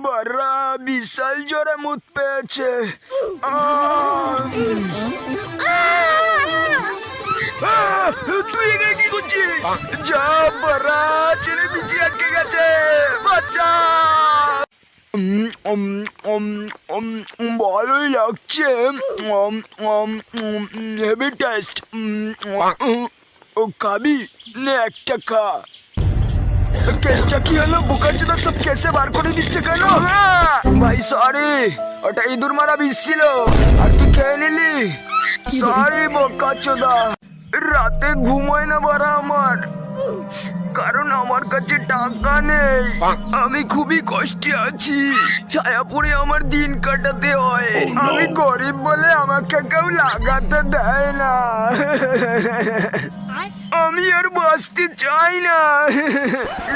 বারা বিশাল জোরে মুত পেয়েছে। তুই এখানে কি করছিস? যা বারা, ছেলে বিচি আটকে গেছে, বাচ্চা। ভালোই লাগছে, হেভি টেস্ট। ও খাবি নে, একটা খা। কেসটা কি হলো? বুকাচোদা সব কেসে বার করে দিচ্ছে কেন? ভাই সরি, ওটা ইঁদুর মারা বিষ ছিল আর তুই খেয়ে নিলি। সরি বুকাচোদা। রাতে ঘুমোয় না বারা আমার, কারণ আমার কাছে টাকা নেই। আমি খুবই কষ্টে আছি, ছায়াপুরে আমার দিন কাটাতে হয়। আমি গরিব বলে আমাকে কেউ লাগাতে দেয় না। আমি আর বাঁচতে চাই না।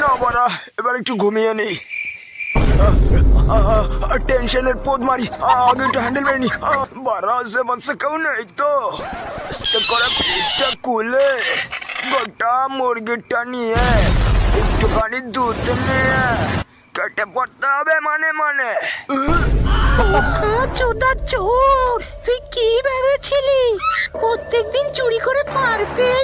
না বাড়া, এবার একটু ঘুমিয়ে নেই। টেনশনের পোদ মারি, আগে একটু হ্যান্ডেল মেরে নি। বাড়া আশেপাশে কেউ নেই তো? করে পিসটা খুলে গোটা মুরগিটা নিয়ে একটুখানি দুধ নিয়ে কেটে পড়তে হবে মানে মানে। চোদা চোর, তুই কি ভেবেছিলি প্রত্যেকদিন চুরি করে পার পেয়ে